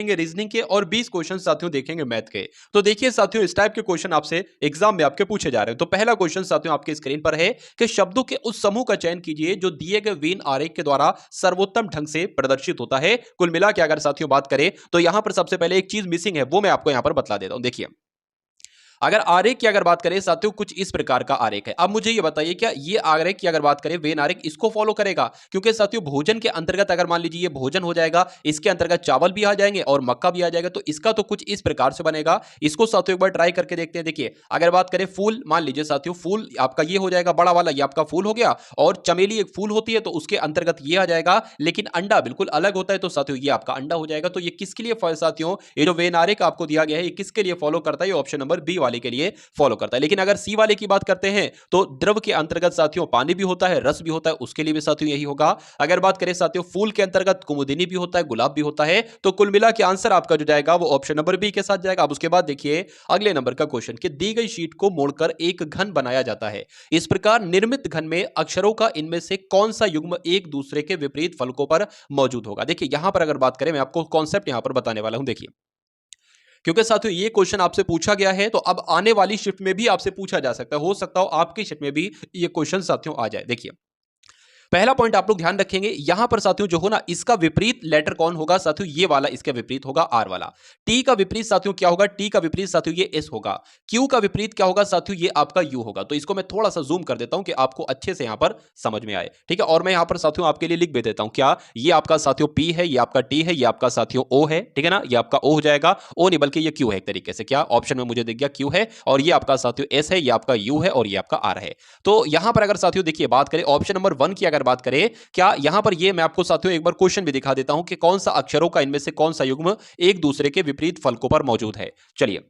Reasoning के और 20 question साथियों देखेंगे मैथ के। तो देखिए साथियों, इस टाइप के क्वेश्चन आपसे एग्जाम में आपके पूछे जा रहे हैं। तो पहला क्वेश्चन साथियों आपके स्क्रीन पर है कि शब्दों के उस समूह का चयन कीजिए जो दिए गए वेन आरेख के द्वारा सर्वोत्तम ढंग से प्रदर्शित होता है। कुल मिला के अगर साथियों बात करें तो यहां पर सबसे पहले एक चीज मिसिंग है, वो मैं आपको यहां पर बतला देता हूं। देखिए, अगर आरेख की अगर बात करें साथियों, कुछ इस प्रकार का आरेख है। अब मुझे ये बताइए, क्या ये आरेख की अगर बात करें, वेन आरेख इसको फॉलो करेगा? क्योंकि साथियों भोजन के अंतर्गत अगर मान लीजिए ये भोजन हो जाएगा, इसके अंतर्गत चावल भी आ जाएंगे और मक्का भी आ जाएगा, तो इसका तो कुछ इस प्रकार से बनेगा। इसको साथियों एक बार ट्राई करके देखते हैं। देखिए, अगर बात करें फूल, मान लीजिए साथियों फूल आपका ये हो जाएगा, बड़ा वाला ये आपका फूल हो गया, और चमेली एक फूल होती है तो उसके अंतर्गत ये आ जाएगा, लेकिन अंडा बिल्कुल अलग होता है, तो साथियों ये आपका अंडा हो जाएगा। तो ये किसके लिए साथियों, ये जो वेन आरेख आपको दिया गया है, ये किसके लिए फॉलो करता है? ये ऑप्शन नंबर बी वाले के लिए फॉलो करता है। लेकिन अगर सी वाले की बात करते हैं तो द्रव के अंतर्गत साथियों पानी भी होता है, रस भी होता है, उसके लिए भी साथियों यही होगा। अगर बात करें साथियों फूल के अंतर्गत कुमुदिनी भी होता है, गुलाब भी होता है, तो कुल मिला के आंसर आपका जो जाएगा वो ऑप्शन नंबर बी के साथ जाएगा। अब उसके बाद देखिए अगले नंबर का क्वेश्चन कि दी गई शीट को मोड़कर एक घन बनाया जाता है। इस प्रकार निर्मित घन में अक्षरों का इनमें से कौन सा युग्म एक दूसरे के विपरीत फलकों पर मौजूद होगा? देखिए यहां पर अगर बात करें, मैं आपको कॉन्सेप्ट यहां पर बताने वाला हूं। देखिए, क्योंकि साथियों ये क्वेश्चन आपसे पूछा गया है, तो अब आने वाली शिफ्ट में भी आपसे पूछा जा सकता है, हो सकता हो आपकी शिफ्ट में भी ये क्वेश्चन साथियों आ जाए। देखिए, पहला पॉइंट आप लोग ध्यान रखेंगे, यहां पर साथियों जो हो ना, इसका विपरीत लेटर कौन होगा? साथियों ये वाला इसका विपरीत होगा आर वाला। टी का विपरीत साथियों क्या होगा? टी का विपरीत साथियों ये एस होगा। क्यू का विपरीत क्या होगा साथियों? ये आपका यू होगा। तो इसको मैं थोड़ा सा जूम कर देता हूं कि आपको अच्छे से यहां पर समझ में आए, ठीक है। और मैं यहां पर साथियों आपके लिए लिख भी देता हूं, क्या ये आपका साथियों पी है, ये आपका टी है, ये आपका साथियों ओ है, ठीक है ना। ये आपका ओ हो जाएगा, ओ नहीं बल्कि ये क्यू है एक तरीके से। क्या ऑप्शन में मुझे दिख गया? क्यू है। और ये आपका साथियों एस है, ये आपका यू है, और ये आपका आर है। तो यहां पर अगर साथियों देखिए बात करें ऑप्शन नंबर 1 की, अगर बात करें, क्या यहां पर ये मैं आपको साथियों एक बार क्वेश्चन भी दिखा देता हूं कि कौन सा अक्षरों का इनमें से कौन सा युग्म एक दूसरे के विपरीत फलकों पर मौजूद है। चलिए,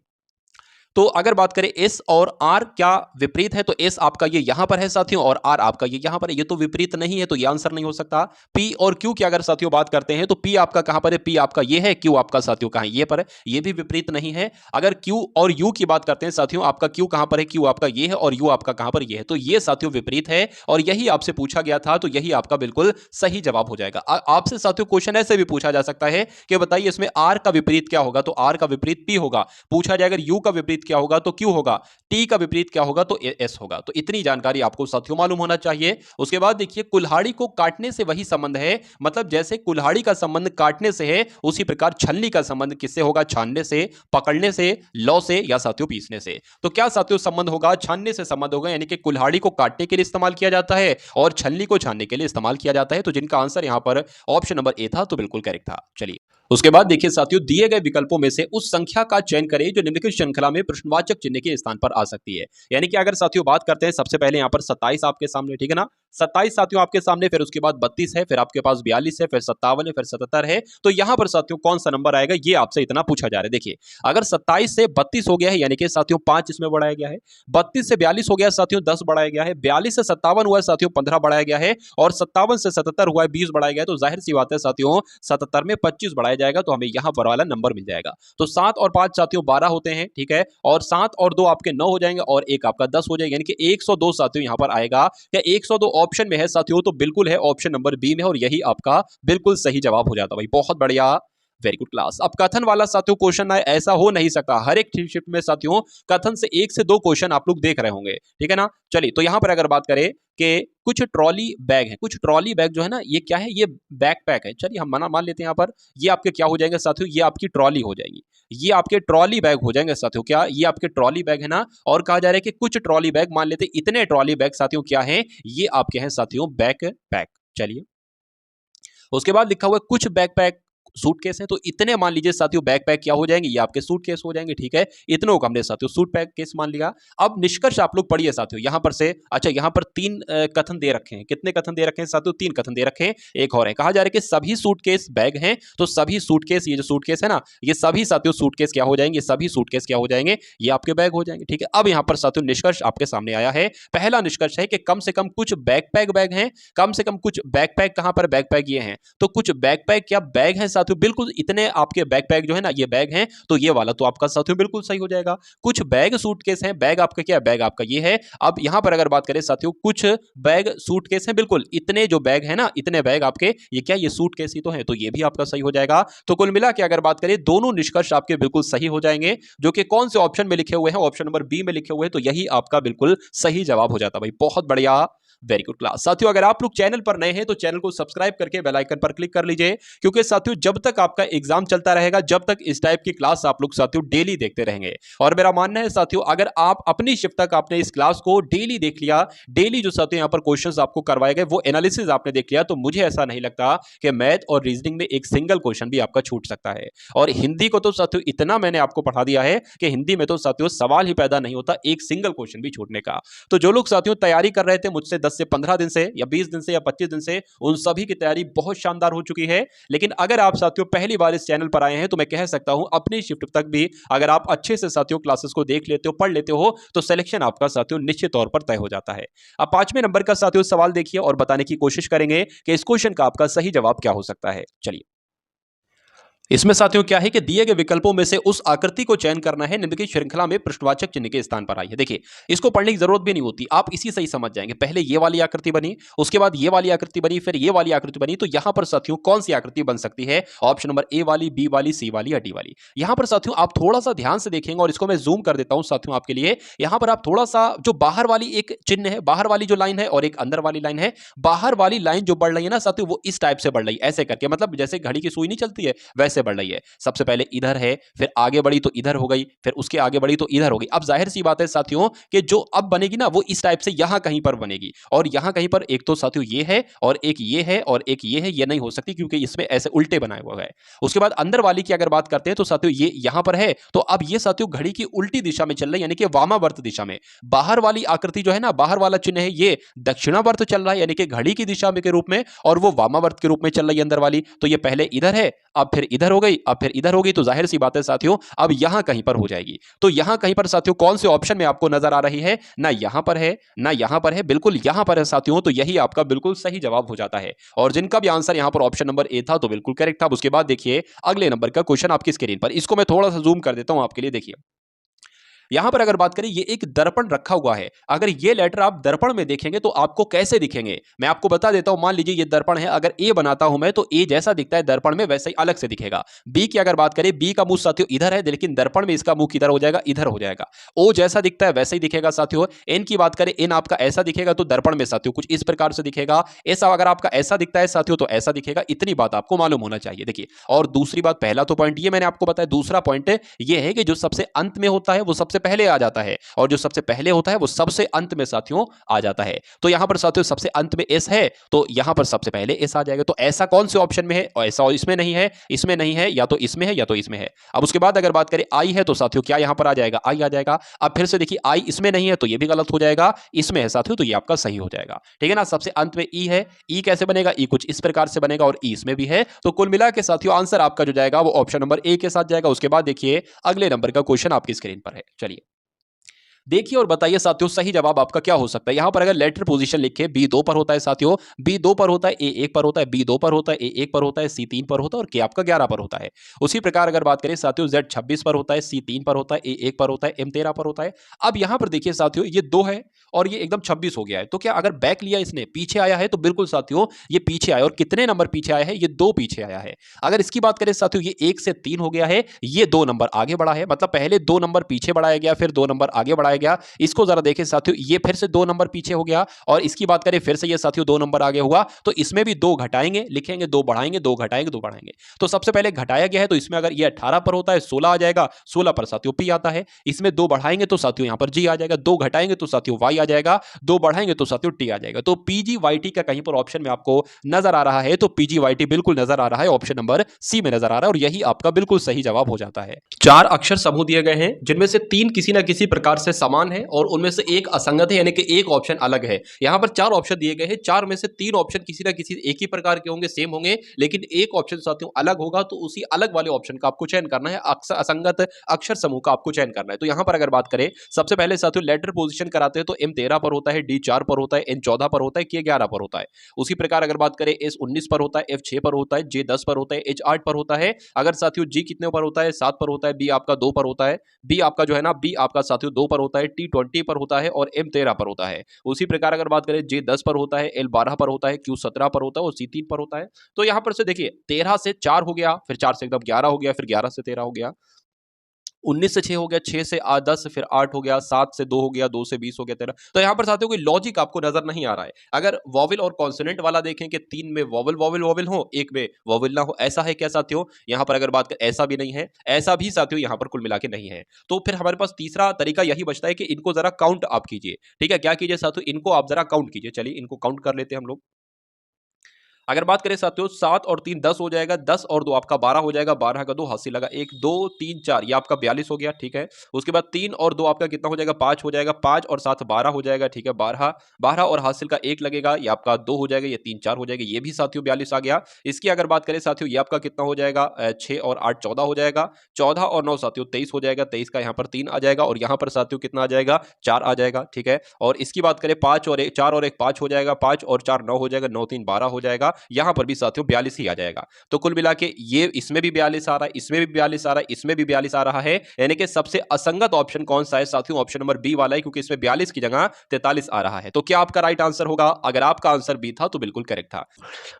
तो अगर बात करें एस और आर क्या विपरीत है, तो एस आपका ये यहां पर है साथियों, और आर आपका ये यहां पर है। ये तो विपरीत नहीं है, तो ये आंसर नहीं हो सकता। पी और क्यू की अगर साथियों बात करते हैं, तो पी आपका कहां पर है? पी आपका ये है, क्यू आपका साथियों कहां है? ये पर है, ये भी विपरीत नहीं है। अगर क्यू और यू की बात करते हैं साथियों, आपका क्यू कहां पर है? क्यू आपका ये है, और यू आपका कहां पर ये है, तो ये साथियों विपरीत है, और यही आपसे पूछा गया था, तो यही आपका बिल्कुल सही जवाब हो जाएगा। आपसे साथियों क्वेश्चन ऐसे भी पूछा जा सकता है कि बताइए इसमें आर का विपरीत क्या होगा, तो आर का विपरीत पी होगा। पूछा जाए अगर यू का विपरीत क्या होगा, तो क्यू होगा। टी का विपरीत क्या होगा, तो एस होगा। तो इतनी जानकारी आपको साथियों मालूम होना चाहिए। उसके बाद देखिए, कुल्हाड़ी को काटने से वही संबंध है, मतलब जैसे कुल्हाड़ी का संबंध काटने से है, उसी प्रकार छलनी का संबंध किससे होगा? छानने से, पकड़ने से, लौ से, या साथियों पीसने से। तो क्या साथियों संबंध होगा? छानने से संबंध होगा, यानी कि कुल्हाड़ी को काटने के लिए इस्तेमाल किया जाता है और छलनी को छानने के लिए इस्तेमाल किया जाता है। तो जिनका आंसर यहां पर ऑप्शन नंबर ए था, तो बिल्कुल करेक्ट था। चलिए, उसके बाद देखिए साथियों, दिए गए विकल्पों में से उस संख्या का चयन करें जो निम्नलिखित श्रृंखला में प्रश्नवाचक चिन्ह के स्थान पर आ सकती है। यानी कि अगर साथियों बात करते हैं, सबसे पहले यहां पर 27 आपके सामने, ठीक है ना। 27 साथियों आपके सामने, फिर उसके बाद 32 है, फिर आपके पास 42 है, फिर 57 है, फिर 77 है। तो यहां पर साथियों कौन सा नंबर आएगा, ये आपसे इतना पूछा जा रहा है। देखिए, अगर 27 से 32 हो गया है, यानी कि साथियों 5 इसमें बढ़ाया गया है। 32 से 42 हो गया साथियों, 10 बढ़ाया गया है। 42 से 57 हुआ है साथियों, 15 बढ़ाया गया है। और 57 से 77 हुआ है, 20 बढ़ाया गया है। तो जाहिर सी बात है साथियों, 77 में 25 बढ़ाया जाएगा, तो हमें यहां पर वाला नंबर मिल जाएगा। तो 7 और 5 साथियों 12 होते हैं, ठीक है। और 7 और 2 आपके 9 हो जाएंगे, और 1 आपका 10 हो जाएगा, यानी कि 102 साथियों यहां पर आएगा। क्या 102 ऑप्शन में है साथियों? तो बिल्कुल है, ऑप्शन नंबर बी में, और यही आपका बिल्कुल सही जवाब हो जाता भाई। बहुत बढ़िया, वेरी गुड क्लास। अब कथन वाला साथियों क्वेश्चन आए, ऐसा हो नहीं सकता। हर एक शिफ्ट में साथियों कथन से 1 से 2 क्वेश्चन आप लोग देख रहे होंगे, ठीक है ना। चलिए, तो यहां पर अगर बात करें कि कुछ ट्रॉली बैग है, कुछ ट्रॉली बैग जो है ना, ये क्या है? ये बैकपैक है। चलिए, हम मान लेते हैं यहां पर, ये आपके क्या हो जाएंगे साथियों? ये आपकी ट्रॉली हो जाएगी, ये आपके ट्रॉली बैग हो जाएंगे साथियों। क्या ये आपके ट्रॉली बैग है ना? और कहा जा रहा है कि कुछ ट्रॉली बैग, मान लेते इतने ट्रॉली बैग साथियों क्या है? ये आपके हैं साथियों बैकपैक। चलिए, उसके बाद लिखा हुआ है कुछ बैकपैक सूटकेस है, तो इतने मान लीजिए साथियों बैकपैक क्या हो जाएंगे? ये आपके सूटकेस हो जाएंगे, ठीक है। इतनों को हमने साथियों सूट पैक केस मान लिया। अब निष्कर्ष आप लोग पढ़िए साथियों यहां पर से। अच्छा, यहां पर 3 कथन दे रखे हैं। कितने कथन दे रखे हैं साथियों? 3 कथन दे रखे हैं। एक और है, कहा जा रहा है कि सभी सूटकेस बैग हैं, तो सभी सूटकेस, ये जो सूटकेस है ना, ये सभी साथियों सूटकेस क्या हो जाएंगे? सभी सूटकेस क्या हो जाएंगे? ये आपके बैग हो जाएंगे, ठीक है। अब यहां पर साथियों निष्कर्ष आपके सामने आया है। पहला निष्कर्ष है कि कम से कम कुछ बैकपैक बैग हैं। कम से कम कुछ बैकपैक, कहां पर बैकपैक? ये हैं, तो कुछ बैकपैक क्या बैग है साथियों बिल्कुल इतने आपके बैकपैक जो है ना, ये बैग हैं, तो ये वाला तो आपका साथियों बिल्कुल सही हो जाएगा। कुछ बैग सूटकेस हैं, बैग आपका क्या है, बैग आपका ये है। अब यहां पर अगर बात करें साथियों, कुछ बैग सूटकेस हैं, बिल्कुल इतने जो बैग है ना, इतने बैग आपके ये क्या, ये सूटकेस ही तो है, तो ये भी आपका सही हो जाएगा। तो कुल मिला के अगर बात करें, दोनों निष्कर्ष आपके बिल्कुल सही हो जाएंगे, जो कि कौन से ऑप्शन में लिखे हुए हैं, ऑप्शन नंबर बी में लिखे हुए हैं, तो यही आपका बिल्कुल सही जवाब हो जाता भाई। बहुत बढ़िया, वेरी गुड क्लास। साथियों अगर आप लोग चैनल पर नए हैं तो चैनल को सब्सक्राइब करके बेल आइकन पर क्लिक कर लीजिए, क्योंकि साथियों जब तक आपका एग्जाम चलता रहेगा, जब तक इस टाइप की क्लास आप लोग साथियों डेली देखते रहेंगे। और मेरा मानना है साथियों, अगर आप अपनी शिफ्ट तक आपने इस क्लास को डेली देख लिया, डेली जो साथियों यहां पर क्वेश्चंस आपको करवाए गए वो एनालिसिस आपने देख लिया, तो मुझे ऐसा नहीं लगता कि मैथ और रीजनिंग में एक सिंगल क्वेश्चन भी आपका छूट सकता है। और हिंदी को तो साथियों इतना मैंने आपको पढ़ा दिया है कि हिंदी में तो साथियों सवाल ही पैदा नहीं होता एक सिंगल क्वेश्चन भी छूटने का। तो जो लोग साथियों तैयारी कर रहे थे मुझसे 10 से 15 दिन से या 20 दिन से या 25 दिन से, उन सभी की तैयारी बहुत शानदार हो चुकी है। लेकिन अगर आप साथियों पहली बार इस चैनल पर आए हैं, तो मैं कह सकता हूं अपनी शिफ्ट तक भी अगर आप अच्छे से साथियों क्लासेस को देख लेते हो, पढ़ लेते हो, तो सिलेक्शन आपका साथियों निश्चित तौर पर तय हो जाता है। अब 5वें नंबर का साथियों सवाल देखिए और बताने की कोशिश करेंगे कि इस क्वेश्चन का आपका सही जवाब क्या हो सकता है। चलिए, इसमें साथियों क्या है कि दिए गए विकल्पों में से उस आकृति को चयन करना है निम्न की श्रृंखला में प्रश्नवाचक चिन्ह के स्थान पर आई है। देखिए, इसको पढ़ने की जरूरत भी नहीं होती, आप इसी से ही समझ जाएंगे। पहले ये वाली आकृति बनी, उसके बाद ये वाली आकृति बनी, फिर ये वाली आकृति बनी, तो यहां पर साथियों कौन सी आकृति बन सकती है? ऑप्शन नंबर ए वाली, बी वाली, सी वाली या डी वाली। यहां पर साथियों आप थोड़ा सा ध्यान से देखेंगे, और इसको मैं जूम कर देता हूं साथियों आपके लिए। यहां पर आप थोड़ा सा जो बाहर वाली एक चिन्ह है, बाहर वाली जो लाइन है और एक अंदर वाली लाइन है, बाहर वाली लाइन जो बढ़ रही है ना साथियों, वो इस टाइप से बढ़ रही है, ऐसे करके, मतलब जैसे घड़ी की सुई नहीं चलती है वैसे बढ़ रही है। सबसे पहले इधर है, फिर आगे बढ़ी तो इधर हो गई, फिर उसके आगे बढ़ी तो इधर हो गई। अब जाहिर सी बात है साथियों कि जो अब बनेगी ना, वो इस टाइप से यहां कहीं पर बनेगी, और यहां कहीं पर एक तो साथियों ये है और एक ये है और एक ये है, ये नहीं हो सकती क्योंकि इसमें ऐसे उल्टे बनाए हुए है। उसके बाद अंदर वाली की अगर बात करते हैं तो साथियों ये यहां पर है, तो अब ये साथियों घड़ी की उल्टी दिशा में चल रही है, यानी कि वामावर्त दिशा में। बाहर वाली आकृति जो है ना, बाहर वाला चिन्ह है, ये दक्षिणावर्त चल रहा है, यानी कि घड़ी की दिशा में के रूप में, और वो वामावर्त के रूप में चल रही है अंदर वाली। तो ये पहले इधर है, अब फिर इधर हो गई, अब फिर इधर होगी, तो जाहिर सी बात है साथियों अब यहां कहीं पर हो जाएगी। तो यहां कहीं पर साथियों कौन से ऑप्शन में आपको नजर आ रही है? ना यहां पर है, ना यहां पर है, बिल्कुल यहां पर है साथियों, तो यही आपका बिल्कुल सही जवाब हो जाता है। और जिनका भी आंसर यहां पर ऑप्शन नंबर ए था, तो बिल्कुल करेक्ट था। उसके बाद देखिए अगले नंबर का क्वेश्चन आपकी स्क्रीन पर, इसको मैं थोड़ा सा जूम कर देता हूं आपके लिए। देखिए, यहां पर अगर बात करें, ये एक दर्पण रखा हुआ है। अगर ये लेटर आप दर्पण में देखेंगे तो आपको कैसे दिखेंगे, मैं आपको बता देता हूं। मान लीजिए ये दर्पण है, अगर ए बनाता हूं मैं, तो ए जैसा दिखता है दर्पण में वैसे ही अलग से दिखेगा। बी की अगर बात करें, बी का मुंह साथियों इधर है, लेकिन दर्पण में इसका मुंह किधर हो जाएगा? इधर हो जाएगा। ओ जैसा दिखता है वैसे ही दिखेगा साथियों। एन की बात करें, एन आपका ऐसा दिखेगा तो दर्पण में साथियों कुछ इस प्रकार से दिखेगा। ऐसा अगर आपका ऐसा दिखता है साथियों तो ऐसा दिखेगा। इतनी बात आपको मालूम होना चाहिए। देखिए, और दूसरी बात, पहला तो पॉइंट ये मैंने आपको बताया, दूसरा पॉइंट ये है कि जो सबसे अंत में होता है वो सबसे पहले आ जाता है, और जो सबसे पहले होता है वो सबसे अंत में साथियों आ जाता है। तो यहां पर साथियों सबसे अंत में एस है, तो यहां पर सबसे पहले एस आ जाएगा। तो ऐसा कौन से ऑप्शन में है? और ऐसा इसमें नहीं है, इसमें नहीं है, या तो इसमें है या तो इसमें है। अब उसके बाद अगर बात करें आई है, तो साथियों क्या यहां पर आ जाएगा? आई आ जाएगा। अब फिर से देखिए, आई इसमें नहीं है तो ये भी गलत हो जाएगा, इसमें है साथियों तो ये आपका सही हो जाएगा। ठीक है ना? सबसे अंत में ई है, ई कैसे बनेगा? ई कुछ इस प्रकार से बनेगा, और ई इसमें भी है। तो कुल मिला के साथियों आंसर आपका जो जाएगा वो ऑप्शन नंबर ए के साथ जाएगा। उसके बाद देखिए अगले नंबर का क्वेश्चन आपकी स्क्रीन पर है। चलिए देखिए और बताइए साथियों सही जवाब आपका क्या हो सकता है। यहां पर अगर लेटर पोजीशन लिखे, बी 2 पर होता है साथियों, बी 2 पर होता है, ए 1 पर होता है, बी 2 पर होता है, ए 1 पर होता है, सी 3 पर होता है और के आपका 11 पर होता है। उसी प्रकार अगर बात करें साथियों, जेड 26 पर होता है, सी 3 पर होता है, ए 1 पर होता है, एम 13 पर होता है। अब यहां पर देखिए साथियों, ये 2 है और ये एकदम 26 हो गया है। तो क्या अगर बैक लिया इसने, पीछे आया है, तो बिल्कुल साथियों ये पीछे आया, और कितने नंबर पीछे आया है? ये 2 पीछे आया है। अगर इसकी बात करें साथियों, ये 1 से 3 हो गया है, ये 2 नंबर आगे बढ़ा है, मतलब पहले 2 नंबर पीछे बढ़ाया गया, फिर 2 नंबर आगे बढ़ाया गया। इसको जरा देखें साथियों, ये फिर से 2 नंबर पीछे हो गया, और इसकी बात करें फिर से ये साथियों 2 नंबर आगे हुआ। तो इसमें भी 2 घटाएंगे, लिखेंगे 2 बढ़ाएंगे, 2 घटाएंगे, 2 बढ़ाएंगे। तो सबसे पहले घटाया गया है, तो इसमें अगर ये 18 पर होता है 16 आ जाएगा, 16 पर साथियों पी आता है। इसमें 2 बढ़ाएंगे तो साथियों यहां पर जी आ जाएगा, 2 घटाएंगे तो साथियों वाई आ जाएगा, 2 बढ़ाएंगे तो साथियों टी आ जाएगा। तो पीजीवाईटी का कहीं पर ऑप्शन में आपको नजर आ रहा है, तो पीजीवाईटी बिल्कुल नजर आ रहा है, ऑप्शन नंबर सी में नजर आ रहा है, और यही आपका बिल्कुल सही जवाब हो जाता है। 4 अक्षर समूह दिए गए हैं, जिनमें से 3 किसी ना किसी प्रकार से समान है और उनमें से एक असंगत है, यानी कि एक ऑप्शन अलग है। यहाँ पर 4 ऑप्शन दिए गए हैं, 4 में से 3 ऑप्शन किसी ना किसी एक ही प्रकार के होंगे, सेम होंगे, लेकिन एक ऑप्शन साथियों अलग होगा, तो उसी अलग वाले ऑप्शन का आपको चयन करना है, असंगत अक्षर समूह का आपको चयन करना है। तो यहाँ पर अगर बात करें, सबसे पहले साथियों लेटर पोजीशन कराते हैं तो M13 पर होता है, D4 पर होता है, N14 पर होता है, K11 पर होता है। उसी प्रकार अगर बात करें S19 पर होता है, F6 पर होता है, J10 पर होता है, H8 पर होता है। अगर साथियों G कितने पर होता है, 7 पर होता है, B आपका 2 पर होता है, B आपका जो है ना, B आपका साथियों 2 पर होता है, T20 पर होता है और M13 पर होता है। उसी प्रकार अगर बात करें J10 पर होता है, L12 पर होता है, Q17 पर होता है और C3 पर होता है। तो यहां पर से देखिए 13 से 4 हो गया, फिर 4 से एकदम 11 हो गया, फिर 11 से 13 हो गया, 19 से 6 हो गया, 6 से 10, फिर 8 हो गया, 7 से 2 हो गया, 2 से 20 हो गया, 13। तो यहाँ पर साथियों कोई लॉजिक आपको नजर नहीं आ रहा है। अगर वॉवेल और कॉन्सोनेंट वाला देखें कि 3 में वॉवेल वॉवेल वॉवेल हो, एक में वॉवेल ना हो, ऐसा है क्या साथियों? यहाँ पर अगर बात करें ऐसा भी नहीं है, ऐसा भी साथियों यहाँ पर कुल मिला के नहीं है। तो फिर हमारे पास तीसरा तरीका यही बचता है कि इनको जरा काउंट आप कीजिए। ठीक है, क्या कीजिए साथियों? इनको आप जरा काउंट कीजिए। चलिए इनको काउंट कर लेते हैं हम लोग। अगर बात करें साथियों 7 और 3 10 हो जाएगा, 10 और 2 आपका 12 हो जाएगा, 12 का 2 हासिल लगा 1 2 3 4, ये आपका 42 हो गया। ठीक है, उसके बाद 3 और 2 आपका कितना हो जाएगा? 5 हो जाएगा, 5 और 7 12 हो जाएगा। ठीक है, 12 12 और हासिल का 1 लगेगा, ये आपका 2 हो जाएगा, ये 3 4 हो जाएगा, ये भी साथियों 42 आ गया। इसकी अगर बात करें साथियों, ये आपका कितना हो जाएगा? 6 और 8 14 हो जाएगा, 14 और 9 साथियों 23 हो जाएगा, 23 का यहाँ पर 3 आ जाएगा और यहाँ पर साथियों कितना आ जाएगा? 4 आ जाएगा। ठीक है, और इसकी बात करें 5 और 1 4 और 1 5 हो जाएगा, 5 और 4 9 हो जाएगा, 9 3 12 हो जाएगा, यहाँ पर भी साथियों 42 ही आ जाएगा। तो कुल मिला के ये इसमें भी 42 आ रहा है, इसमें भी 42 आ रहा है, इसमें भी 42 आ रहा है, यानी कि सबसे असंगत ऑप्शन कौन सा है साथियों? ऑप्शन नंबर बी वाला है, क्योंकि इसमें 42 की जगह 43 आ रहा है। तो क्या आपका राइट आंसर होगा? अगर आपका आंसर बी था तो बिल्कुल करेक्ट था।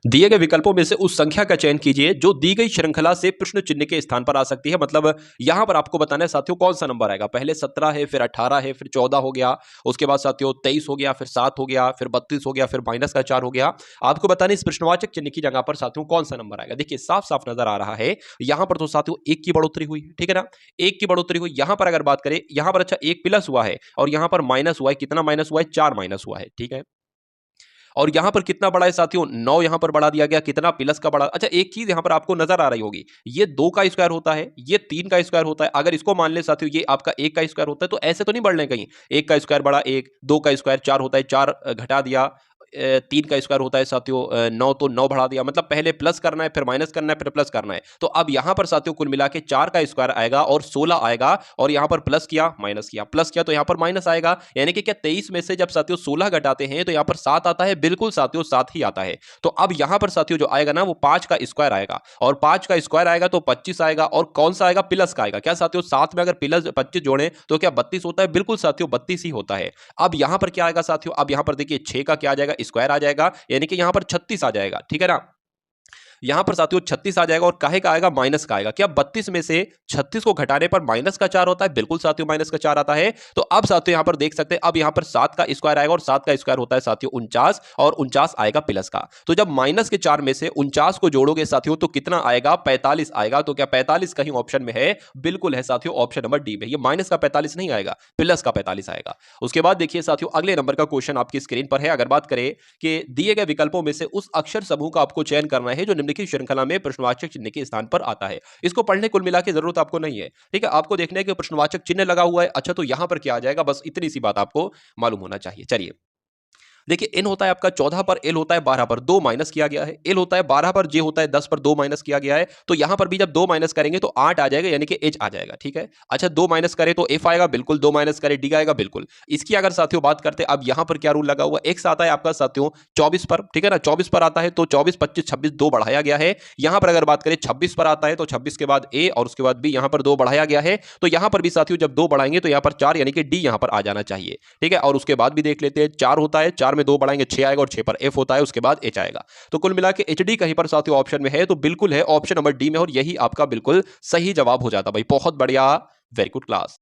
दिए गए विकल्पों में से उस संख्या का चयन कीजिए जो दी गई श्रृंखला से प्रश्न चिन्ह के स्थान पर आ सकती है। मतलब यहां पर आपको बताना है साथियों कौन सा नंबर आएगा। पहले 17 है, फिर 18 है, फिर 14 हो गया, उसके बाद साथियों 23 हो गया, फिर 7 हो गया, फिर 32 हो गया, फिर माइनस का 4 हो गया। आपको बताना इस प्रश्नवाचक चिन्ह की जगह पर साथियों कौन सा नंबर आएगा। देखिए साफ साफ नजर आ रहा है यहां पर तो साथियों 1 की बढ़ोतरी हुई है, ठीक है ना, 1 की बढ़ोतरी हुई। यहां पर अगर बात करें, यहां पर अच्छा 1 प्लस हुआ है और यहां पर माइनस हुआ है। कितना माइनस हुआ है? 4 माइनस हुआ है। ठीक है, और यहां पर कितना बढ़ा है साथियों? 9 यहां पर बढ़ा दिया गया। कितना? प्लस का बढ़ा। अच्छा एक चीज यहां पर आपको नजर आ रही होगी, ये 2 का स्क्वायर होता है, ये 3 का स्क्वायर होता है। अगर इसको मान ले साथियों ये आपका 1 का स्क्वायर होता है, तो ऐसे तो नहीं बढ़ रहे कहीं। 1 का स्क्वायर बढ़ा 1, 2 का स्क्वायर 4 होता है, 4 घटा दिया, 3 का स्क्वायर होता है साथियों 9, तो 9 बढ़ा दिया। मतलब पहले प्लस करना है, फिर माइनस करना है, फिर प्लस करना है। तो अब यहां पर साथियों कुल मिला के 4 का स्क्वायर आएगा और 16 आएगा, और यहां पर प्लस किया, माइनस किया, प्लस किया, तो यहां पर माइनस आएगा। यानी कि क्या 23 में से जब साथियों 16 घटाते हैं तो यहां पर 7 आता है? बिल्कुल साथियों 7 ही आता है। तो अब यहां पर साथियों जो आएगा ना वो 5 का स्क्वायर आएगा, और 5 का स्क्वायर आएगा तो 25 आएगा। और कौन सा आएगा? प्लस का आएगा। क्या साथियों 7 में अगर प्लस 25 जोड़ें तो क्या 32 होता है? बिल्कुल साथियों 32 ही होता है। अब यहां पर क्या आएगा साथियों? अब यहां पर देखिए 6 का क्या आ जाएगा? स्क्वायर आ जाएगा, यानी कि यहां पर 36 आ जाएगा। ठीक है ना, यहां पर साथियों 36 आ जाएगा, और काहे का आएगा? माइनस का आएगा। क्या 32 में से 36 को घटाने पर माइनस का 4 होता है? बिल्कुल साथियों माइनस का 4 आता है। तो अब साथियों यहां पर देख सकते हैं, अब यहां पर 7 का स्क्वायर आएगा, और 7 का स्क्वायर होता है साथियों 49, और 49 आएगा प्लस का। तो जब माइनस के 4 में से 49 को जोड़ोगे साथियों तो कितना आएगा? 45 आएगा। तो क्या 45 कहीं ऑप्शन में है? बिल्कुल है साथियों, ऑप्शन नंबर डी में। ये माइनस का 45 नहीं आएगा, प्लस का 45 आएगा। उसके बाद देखिए साथियों अगले नंबर का क्वेश्चन आपकी स्क्रीन पर है। अगर बात करें कि दिए गए विकल्पों में से उस अक्षर समूह का आपको चयन करना है जो निम्नलिखित श्रृंखला में प्रश्नवाचक चिन्ह के स्थान पर आता है। इसको पढ़ने कुल मिला के जरूरत आपको नहीं है। ठीक है, आपको देखना है कि प्रश्नवाचक चिन्ह लगा हुआ है। अच्छा, तो यहां पर क्या आ जाएगा? बस इतनी सी बात आपको मालूम होना चाहिए। चलिए देखिए, n होता है आपका 14 पर, l होता है 12 पर, 2 माइनस किया गया है। l होता है 12 पर, j होता है 10 पर, 2 माइनस किया गया है। तो यहां पर भी जब 2 माइनस करेंगे तो 8 आ जाएगा, यानी कि h आ जाएगा। ठीक है, अच्छा 2 माइनस करें तो f आएगा, बिल्कुल। 2 माइनस करें d आएगा, बिल्कुल। इसकी अगर साथियों बात करते हैं, अब यहां पर क्या रूल लगा हुआ? x आता है आपका साथियों 24 पर, ठीक है ना, 24 पर आता है तो 24 25 26 2 बढ़ाया गया है। यहां पर अगर बात करें 26 पर आता है तो 26 के बाद a और उसके बाद b, यहां पर 2 बढ़ाया गया है। तो यहां पर भी साथियों जब 2 बढ़ाएंगे तो यहां पर 4, यानी कि d यहां पर आ जाना चाहिए। ठीक है, और उसके बाद भी देख लेते हैं, 4 होता है, 4 में 2 बढ़ाएंगे 6 आएगा, और 6 पर f होता है, उसके बाद h आएगा। तो कुल मिला के hd कहीं पर साथियों ऑप्शन में है तो बिल्कुल है ऑप्शन नंबर डी में, और यही आपका बिल्कुल सही जवाब हो जाता। भाई बहुत बढ़िया, वेरी गुड क्लास।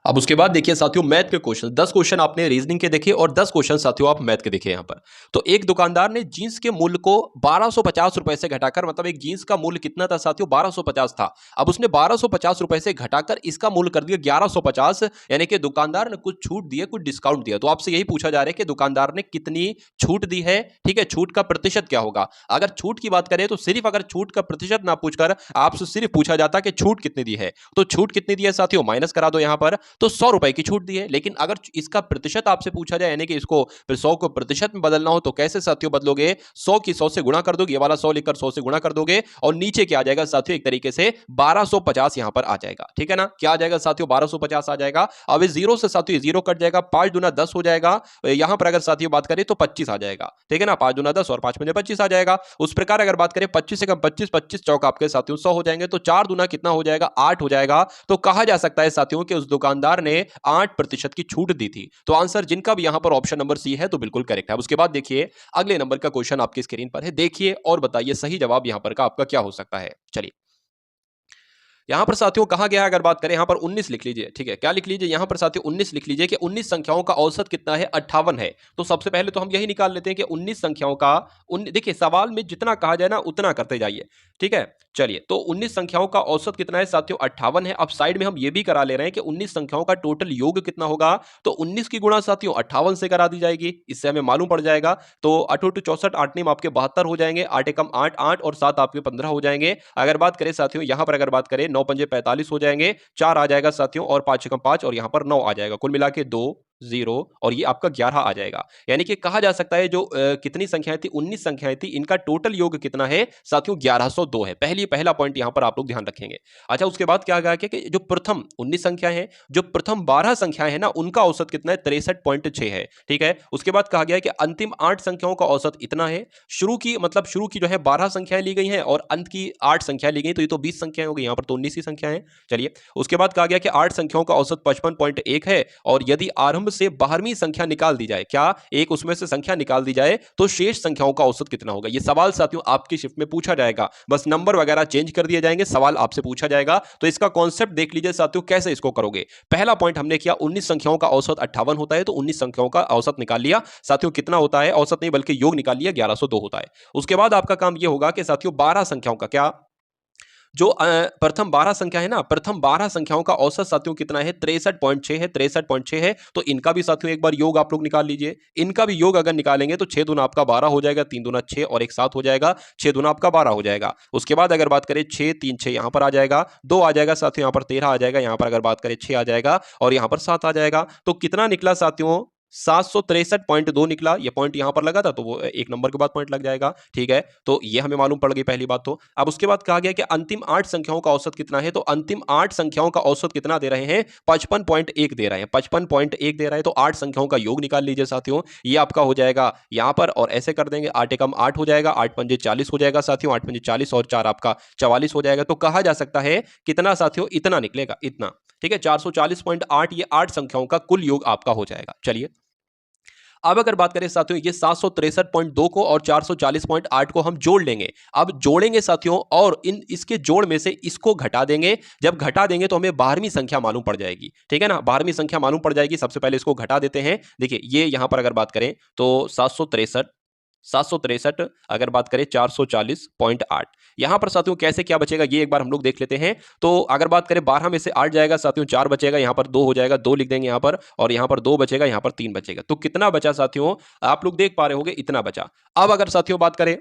अब उसके बाद देखिए साथियों मैथ के क्वेश्चन, 10 क्वेश्चन आपने रीजनिंग के देखे और 10 क्वेश्चन साथियों आप मैथ के देखे। यहां पर तो एक दुकानदार ने जींस के मूल्य को 1250 रुपए से घटाकर, मतलब एक जींस का मूल्य कितना था साथियों? 1250 था। अब उसने 1250 रुपए से घटाकर इसका मूल्य कर दिया 1150, यानी कि दुकानदार ने कुछ छूट दी है, कुछ डिस्काउंट दिया। तो आपसे यही पूछा जा रहा है कि दुकानदार ने कितनी छूट दी है। ठीक है, छूट का प्रतिशत क्या होगा? अगर छूट की बात करें तो सिर्फ अगर छूट का प्रतिशत ना पूछकर आपसे सिर्फ पूछा जाता कि छूट कितनी दी है, तो छूट कितनी दी है साथियों माइनस करा दो यहां पर। तो 100 रुपए की छूट दी है। लेकिन अगर इसका प्रतिशत आपसे पूछा जाए, यानी कि इसको फिर 100 को प्रतिशत में बदलना हो, तो कैसे साथियों बदलोगे? 100 की 100 से गुणा कर दोगे, ये वाला 100 लिखकर 100 से गुणा कर दोगे और नीचे क्या आ जाएगा साथियों? एक तरीके से 1250 यहां पर आ जाएगा। ठीक है ना? क्या आ जाएगा साथियों? 1250 आ जाएगा। अब इस जीरो से साथियों जीरो कट जाएगा, 5 दूना 10 हो जाएगा। यहां पर अगर साथियों बात करें तो 25 आ जाएगा। ठीक है ना? 5 दूना 10 और 5 पंजे 25 आ जाएगा। उस प्रकार अगर बात करें 25 से कम 25, 25 चौक आपके साथियों 100 हो जाएंगे, तो 4 दूना कितना हो जाएगा? 8 हो जाएगा। तो कहा जा सकता है साथियों कि उस दुकानदार ने 8% की छूट दी थी। तो आंसर जिनका भी यहां पर ऑप्शन नंबर सी है तो बिल्कुल करेक्ट है। उसके बाद देखिए अगले नंबर का क्वेश्चन आपकी स्क्रीन पर है, देखिए और बताइए सही जवाब यहां पर का आपका क्या हो सकता है। चलिए यहां पर साथियों कहा गया है, अगर बात करें यहां पर 19 लिख लीजिए। ठीक है, क्या लिख लीजिए यहां पर साथियों? 19 लिख लीजिए कि 19 संख्याओं का औसत कितना है? 58 है। तो सबसे पहले तो हम यही निकाल लेते हैं कि 19 संख्याओं का देखिए सवाल में जितना कहा जाए ना उतना करते जाइए। ठीक है, चलिए तो 19 संख्याओं का औसत कितना है साथियों? 58 है। अब साइड में हम ये भी करा ले रहे हैं कि 19 संख्याओं का टोटल योग कितना होगा? तो 19 की गुणा साथियों 58 से करा दी जाएगी, इससे हमें मालूम पड़ जाएगा। तो 8 8 64, 8 9 आपके 72 हो जाएंगे, 8 एकम 8 8 और 7 आपके 15 हो जाएंगे। अगर बात करें साथियों यहां पर अगर बात करें 9 पंजे 45 हो जाएंगे, 4 आ जाएगा साथियों और 5 एकम 5 और यहां पर 9 आ जाएगा। कुल मिला के 2 0 और ये आपका 11 आ जाएगा। यानी कि कहा जा सकता है जो कितनी संख्याएं थी? 19 संख्याएं थी, इनका टोटल योग कितना है साथियों? 1102 है। पहला पॉइंट यहां पर आप लोग ध्यान रखेंगे। अच्छा उसके बाद क्या कहा कि जो प्रथम 19 संख्या है, जो प्रथम 12 संख्याएं है ना, उनका औसत कितना है? 63.6 है। ठीक है, उसके बाद कहा गया है कि अंतिम 8 संख्याओं का औसत इतना है। शुरू की जो है 12 संख्याएं ली गई हैं और अंत की 8 संख्याएं ली गई, तो ये तो 20 संख्याएं हो गई, यहां पर तो 19 ही संख्याएं हैं। चलिए उसके बाद कहा गया कि 8 संख्याओं का औसत 55.1 है और यदि आरंभ से 12वीं संख्या निकाल दी जाए, क्या एक उसमें से संख्या निकाल दी जाए, तो शेष संख्याओं का औसत कितना होगा? ये सवाल साथियों आपकी शिफ्ट में पूछा जाएगा, बस नंबर वगैरह चेंज कर दिए जाएंगे, सवाल आपसे पूछा जाएगा। तो इसका कॉन्सेप्ट देख लीजिए साथियों कैसे इसको करोगे। पहला पॉइंट हमने किया 19 संख्याओं का औसत 58 होता है, तो 19 संख्याओं का औसत निकाल लिया साथियों। कितना होता है? औसत नहीं बल्कि योग निकाल लिया, 1102 होता है। उसके बाद आपका काम यह होगा कि साथियों 12 संख्याओं का क्या, जो प्रथम 12 संख्या है ना, प्रथम 12 संख्याओं का औसत साथियों कितना है? 63.6 है, 63.6 है। तो इनका भी साथियों एक बार योग आप लोग निकाल लीजिए। इनका भी योग अगर निकालेंगे तो 6 दूना आपका 12 हो जाएगा, 3 दूना 6 और एक 7 हो जाएगा, 6 दूना आपका 12 हो जाएगा। उसके बाद अगर बात करें 6 3 6 यहां पर आ जाएगा, 2 आ जाएगा साथियों, यहां पर 13 आ जाएगा, यहां पर अगर बात करें 6 आ जाएगा और यहां पर 7 आ जाएगा। तो कितना निकला साथियों? 763.2 निकला। ये पॉइंट यहां पर लगा था तो वो एक नंबर के बाद पॉइंट लग जाएगा। ठीक है, तो ये हमें मालूम पड़ गई पहली बात। तो अब उसके बाद कहा गया कि अंतिम 8 संख्याओं का औसत कितना है? तो अंतिम 8 संख्याओं का औसत कितना दे रहे हैं? 55.1 दे रहे हैं, 55.1 दे रहे हैं। तो 8 संख्याओं का योग निकाल लीजिए साथियों, ये आपका हो जाएगा यहां पर और ऐसे कर देंगे, 8 एकम 8 हो जाएगा, 8 पंजे 40 हो जाएगा साथियों, 8 पंजे 40 और 4 आपका 44 हो जाएगा। तो कहा जा सकता है कितना साथियों? इतना निकलेगा, इतना। ठीक है, 440.8 ये 8 संख्याओं का कुल योग आपका हो जाएगा। चलिए अब अगर बात करें साथियों ये 763.2 को और 440.8 को हम जोड़ लेंगे। अब जोड़ेंगे साथियों और इन इसके जोड़ में से इसको घटा देंगे। जब घटा देंगे तो हमें 12वीं संख्या मालूम पड़ जाएगी। ठीक है ना, 12वीं संख्या मालूम पड़ जाएगी। सबसे पहले इसको घटा देते हैं। देखिए ये यहां पर अगर बात करें तो 763 अगर बात करें 440.8, यहां पर साथियों कैसे क्या बचेगा ये एक बार हम लोग देख लेते हैं। तो अगर बात करें 12 में से 8 जाएगा साथियों, 4 बचेगा, यहां पर 2 हो जाएगा, 2 लिख देंगे यहां पर और यहां पर 2 बचेगा, यहां पर 3 बचेगा। तो कितना बचा साथियों? आप लोग देख पा रहे होंगे, इतना बचा। अब अगर साथियों बात करें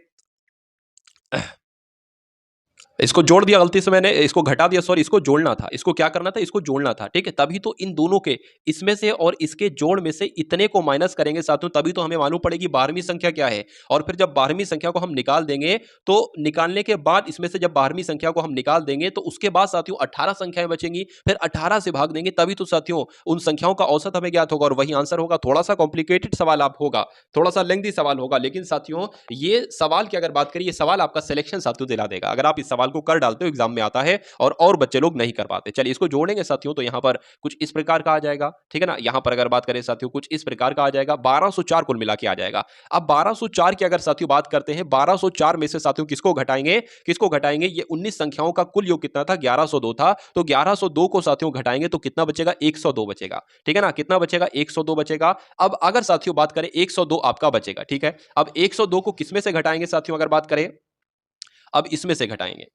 इसको जोड़ दिया, गलती से मैंने इसको घटा दिया, सॉरी, इसको जोड़ना था। इसको क्या करना था? इसको जोड़ना था। ठीक है, तभी तो इन दोनों के इसमें से और इसके जोड़ में से इतने को माइनस करेंगे साथियों, तभी तो हमें मालूम पड़ेगी 12वीं संख्या क्या है। और फिर जब 12वीं संख्या को हम निकाल देंगे तो निकालने के बाद इसमें से जब 12वीं संख्या को हम निकाल देंगे तो उसके बाद साथियों 18 संख्याएं बचेंगी, फिर 18 से भाग देंगे, तभी तो साथियों उन संख्याओं का औसत हमें ज्ञात होगा और वही आंसर होगा। थोड़ा सा कॉम्प्लिकेटेड सवाल आप होगा, थोड़ा सा लेंथी सवाल होगा, लेकिन साथियों ये सवाल की अगर बात करें, ये सवाल आपका सिलेक्शन साथियों दिला देगा। अगर आप इस सवाल को कर डालते हो एग्जाम में आता है और बच्चे लोग नहीं कर पाते। चलिए इसको जोड़ेंगे साथियों तो यहां पर कुछ इस प्रकार का आ जाएगा। ठीक है ना, यहां पर अगर बात करें साथियों कुछ इस प्रकार का आ जाएगा, 1204 कुल मिला के आ जाएगा। अब 1204 की अगर साथियों बात करते हैं, 1204 में से साथियों किसको घटाएंगे? किसको घटाएंगे? ये 19 संख्याओं का कुल योग कितना था? 1102 था। तो 1102 को साथियों घटाएंगे तो कितना बचेगा? 102 बचेगा। ठीक है ना, कितना बचेगा? 102 बचेगा। अब अगर साथियों बात करें 102 आपका बचेगा। ठीक है, अब 102 को किसमें से घटाएंगे साथियों? अगर बात करें अब इसमें से घटाएंगे,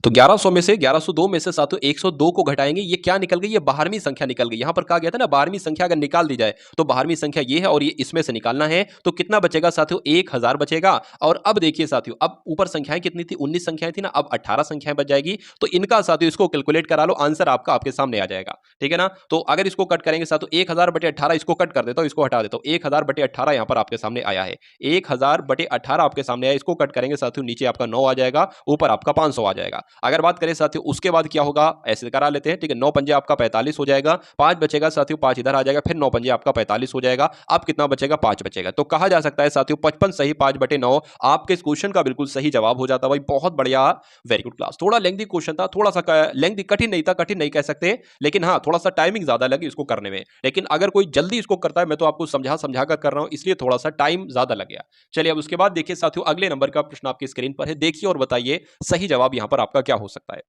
तो 1102 में से साथियों 102 को घटाएंगे, ये क्या निकल गई? ये 12वीं संख्या निकल गई। यहां पर कहा गया था ना 12वीं संख्या अगर निकाल दी जाए तो 12वीं संख्या ये है और ये इसमें से निकालना है। तो कितना बचेगा साथियों? 1000 बचेगा। और अब देखिए साथियों, अब ऊपर संख्याएं कितनी थी? 19 संख्याएं थी ना, अब 18 संख्याएं बच जाएगी। तो इनका साथियों इसको कैलकुलेट करा लो, आंसर आपका आपके सामने आ जाएगा। ठीक है ना? तो अगर इसको कट करेंगे साथियों 1000/18, इसको कट कर देता हूं, इसको हटा देता हूं। 1000/18 यहां पर आपके सामने आया है। 1000/18 आपके सामने आया, इसको कट करेंगे साथियों, नीचे आपका 9 आ जाएगा, ऊपर आपका 500 आ जाएगा। अगर बात करें साथियों उसके बाद क्या होगा, ऐसे करा लेते हैं। ठीक है, 9 पंजे आपका 45 हो जाएगा, 5 बचेगा साथियों, 5 इधर आ जाएगा, फिर 9 पंजे आपका 45 हो जाएगा। अब कितना बचेगा? 5 बचेगा। तो कहा जा सकता है साथियों 55 सही 5/9 आपके इस क्वेश्चन का बिल्कुल सही जवाब हो जाता है। भाई बहुत बढ़िया, वेरी गुड क्लास। थोड़ा लेंथी क्वेश्चन था, थोड़ा सा लेंथी, कठिन नहीं था, कठिन नहीं कह सकते, लेकिन हाँ थोड़ा सा टाइमिंग ज्यादा लगी इसको करने में। लेकिन अगर कोई जल्दी इसको करता है, मैं तो आपको समझा समझा कर रहा हूं, इसलिए थोड़ा सा टाइम ज्यादा लग गया। चलिए अब उसके बाद देखिए साथियों अगले नंबर का प्रश्न आपकी स्क्रीन पर है, देखिए और बताइए सही जवाब यहां पर आपका क्या हो सकता है।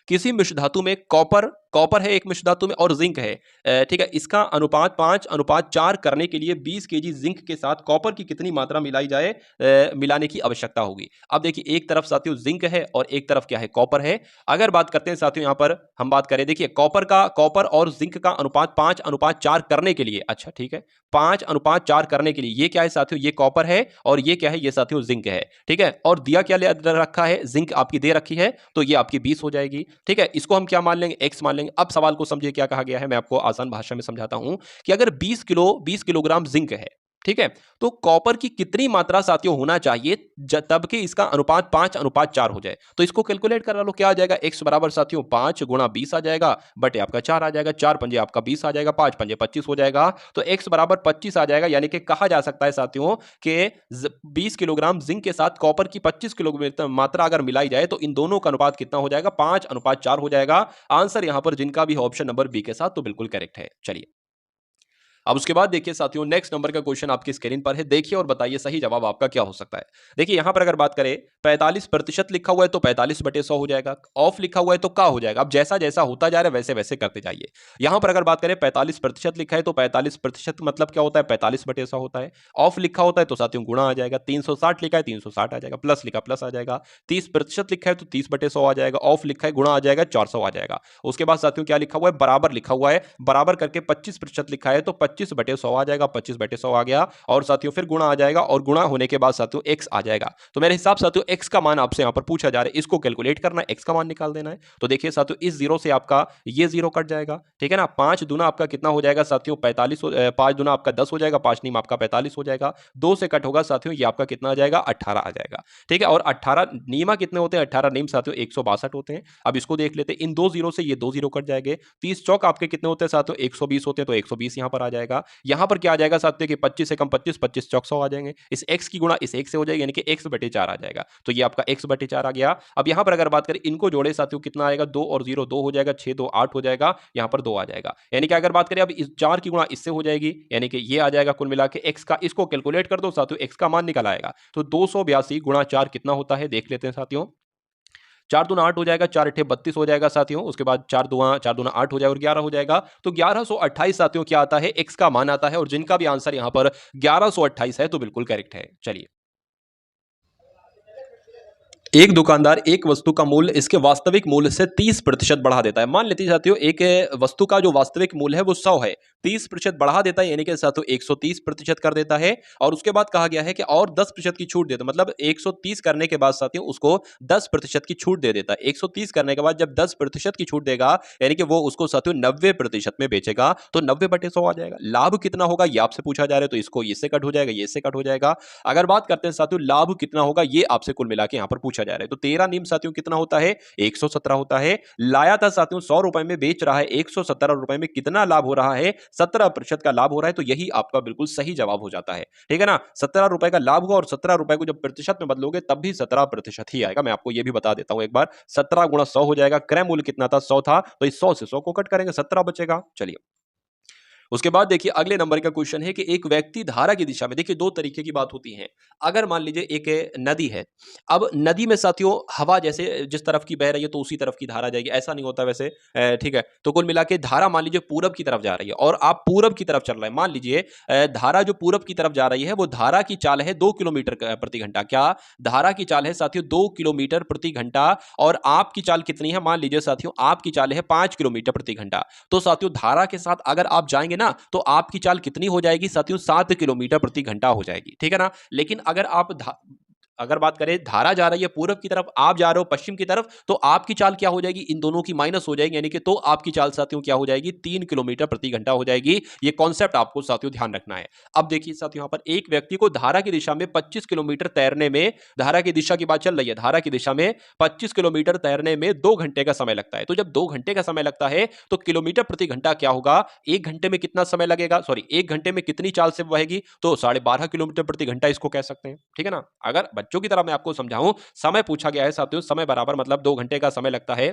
किसी मिश्र धातु में कॉपर कॉपर है एक मिश्र धातु में और जिंक है, ठीक है, इसका अनुपात 5:4 करने के लिए 20 केजी जिंक के साथ कॉपर की कितनी मात्रा मिलाई जाए, मिलाने की आवश्यकता होगी। अब देखिए एक तरफ साथियों जिंक है और एक तरफ क्या है? कॉपर है। अगर बात करते हैं साथियों यहां पर हम बात करें, देखिए कॉपर और जिंक का अनुपात 5:4 करने के लिए, अच्छा ठीक है, 5:4 करने के लिए ये क्या है साथियों? ये कॉपर है और ये क्या है? ये साथियों जिंक है। ठीक है, और दिया क्या रखा है? जिंक आपकी दे रखी है, तो ये आपकी 20 हो जाएगी। ठीक है, इसको हम क्या मान लेंगे? एक्स मान लेंगे। अब सवाल को समझिए क्या कहा गया है, मैं आपको आसान भाषा में समझाता हूं कि अगर 20 किलोग्राम जिंक है, ठीक है, तो कॉपर की कितनी मात्रा साथियों होना चाहिए तब कि इसका अनुपात 5:4 हो जाए। तो इसको कैलकुलेट करा लो, क्या आ जाएगा? एक्स बराबर साथियों 5 गुणा 20 आ जाएगा, बटे आपका 4 आ जाएगा, 4 पंजे आपका 20 आ जाएगा, 5 पंजे 25 हो जाएगा। तो एक्स बराबर 25 आ जाएगा, यानी कि कहा जा सकता है साथियों कि 20 किलोग्राम जिंक के साथ कॉपर की 25 किलो मात्रा अगर मिलाई जाए तो इन दोनों का अनुपात कितना हो जाएगा? 5:4 हो जाएगा। आंसर यहां पर जिनका भी ऑप्शन नंबर बी के साथ, तो बिल्कुल करेक्ट है। चलिए अब उसके बाद देखिए साथियों नेक्स्ट नंबर का क्वेश्चन आपकी स्क्रीन पर है, देखिए और बताइए सही जवाब आपका क्या हो सकता है। देखिए यहां पर अगर बात करें 45% लिखा हुआ है तो 45/100 हो जाएगा, ऑफ लिखा हुआ है तो क्या हो जाएगा? अब जैसा जैसा होता जा रहा है वैसे वैसे करते जाइए। यहां पर अगर बात करें 45% लिखा है तो 45% मतलब क्या होता है? 45/100 होता है। ऑफ लिखा होता है तो साथियों गुणा आ जाएगा, 360 लिखा है 360 आ जाएगा, प्लस लिखा प्लस आ जाएगा, 30% लिखा है तो 30/100 आ जाएगा, ऑफ लिखा है गुणा आ जाएगा, 400 आ जाएगा। उसके बाद साथियों क्या लिखा हुआ है? बराबर लिखा हुआ है, बराबर करके 25% लिखा है तो 25/100 आ जाएगा, 25/100 आ गया, और साथियों फिर गुणा आ जाएगा, और गुणा होने के बाद साथियों एक्स आ जाएगा। तो मेरे हिसाब से साथियों एक्स का मान आपसे यहां पर पूछा जा रहा है, इसको कैलकुलेट करना है, एक्स का मान निकाल देना है। तो देखिए साथियों इस जीरो से आपका ये जीरो कट जाएगा, ठीक है ना। 5 दूना आपका कितना हो जाएगा साथियों? 45, 5 दूना आपका 10 हो जाएगा, 5 नीम आपका 45 हो जाएगा, 2 से कट होगा साथियों, ये आपका कितना आ जाएगा? 18 आ जाएगा। ठीक है, और 18 नीमा कितने होते हैं? 18 नीम साथियों 162 होते हैं। अब इसको देख लेते हैं, इन दो जीरो से ये दो जीरो कट जाएंगे, 30 चौक आपके कितने होते हैं साथियों? 120 होते हैं, तो 120 यहां पर आ जाएगा। यहां पर क्या आ जाएगा साथियों कि 25 से कम 25, 25 चौक 100 आ जाएंगे, इस x की गुणा इस 1 से हो जाएगी, यानी कि x/4 आ जाएगा। तो ये आपका x/4 आ गया। अब यहां पर अगर बात करें इनको जोड़े साथियों कितना आएगा? 2 और 0 2 हो जाएगा, 6 2 8 हो जाएगा, यहां पर 2 आ जाएगा। यानी कि अगर बात करें अब इस 4 की गुणा इससे हो जाएगी, यानी कि ये आ जाएगा कुल मिला के x का, इसको कैलकुलेट कर दो साथियों, x का मान निकल आएगा। तो 282 गुणा 4 कितना होता है देख लेते हैं साथियों। 4 दूना 8 हो जाएगा, 4 अठे 32 हो जाएगा साथियों, उसके बाद 4 दूना 8 हो जाएगा और 11 हो जाएगा। तो 1128 साथियों क्या आता है? एक्स का मान आता है, और जिनका भी आंसर यहां पर 1128 है तो बिल्कुल करेक्ट है। चलिए एक दुकानदार एक वस्तु का मूल्य इसके वास्तविक मूल्य से 30% बढ़ा देता है। मान लेते हैं साथियों एक वस्तु का जो वास्तविक मूल्य है वो 100 है, 30% बढ़ा देता है, यानी कि साथियों 130% कर देता है। और उसके बाद कहा गया है कि और 10% की छूट देता है, मतलब 130 करने के बाद साथियों उसको 10% की छूट दे देता है। 130 करने के बाद जब 10% की छूट देगा, यानी कि वो उसको साथियों 90% में बेचेगा, तो 90/100 आ जाएगा। लाभ कितना होगा ये आपसे पूछा जा रहा है, तो इसको इससे कट हो जाएगा, ये इससे कट हो जाएगा। अगर बात करते हैं साथियों लाभ कितना होगा, ये आपसे कुल मिला के यहां पर पूछा जा रहा है। तो 13 नीम साथियों कितना होता है? 117 होता है। लाया था साथियों 100 रुपए में, बेच रहा है 117 रुपए में, कितना लाभ हो रहा है? 17% का लाभ हो रहा है। तो यही आपका बिल्कुल सही जवाब हो जाता है, ठीक है ना। 17 रुपए का लाभ हुआ, और 17 रुपए को जब प्रतिशत में बदलोगे तब भी 17% ही आएगा। मैं आपको यह भी बता देता हूं एक बार, 17 गुणा 100 हो जाएगा। क्रय मूल्य कितना था? 100 था, तो इस 100 से 100 को कट करेंगे, 17 बचेगा। चलिए उसके बाद देखिए अगले नंबर का क्वेश्चन है कि एक व्यक्ति धारा की दिशा में, देखिए दो तरीके की बात होती है। अगर मान लीजिए एक नदी है, अब नदी में साथियों हवा जैसे जिस तरफ की बह रही है तो उसी तरफ की धारा जाएगी, ऐसा नहीं होता वैसे, ठीक है। तो कुल मिला के धारा मान लीजिए पूरब की तरफ जा रही है और आप पूरब की तरफ चल रहे हैं, मान लीजिए धारा जो पूरब की तरफ जा रही है वो धारा की चाल है 2 किलोमीटर प्रति घंटा। क्या धारा की चाल है साथियों 2 किलोमीटर प्रति घंटा, और आपकी चाल कितनी है, मान लीजिए साथियों आपकी चाल है 5 किलोमीटर प्रति घंटा। तो साथियों धारा के साथ अगर आप जाएंगे ना तो आपकी चाल कितनी हो जाएगी साथियों, 7 किलोमीटर प्रति घंटा हो जाएगी, ठीक है ना। लेकिन अगर आप अगर बात करें धारा जा रही है पूरब की तरफ, आप जा रहे हो पश्चिम की तरफ, तो आपकी चाल क्या हो जाएगी, इन दोनों की माइनस हो जाएगी, यानी कि तो आपकी चाल साथियों क्या हो जाएगी, 3 किलोमीटर प्रति घंटा हो जाएगी। ये कॉन्सेप्ट आपको साथियों ध्यान रखना है। अब देखिए साथियों यहां पर एक व्यक्ति को धारा की दिशा में 25 किलोमीटर तैरने में, धारा की दिशा की बात चल रही है, धारा की दिशा में 25 किलोमीटर तैरने में 2 घंटे का समय लगता है। तो जब 2 घंटे का समय लगता है तो किलोमीटर प्रति घंटा क्या होगा, 1 घंटे में कितना समय लगेगा, सॉरी 1 घंटे में कितनी चाल से बहेगी, तो 12.5 किलोमीटर प्रति घंटा इसको कह सकते हैं, ठीक है ना। अगर बच्चों की तरह मैं आपको समझाऊं, समय पूछा गया है साथियों, समय बराबर मतलब 2 घंटे का समय लगता है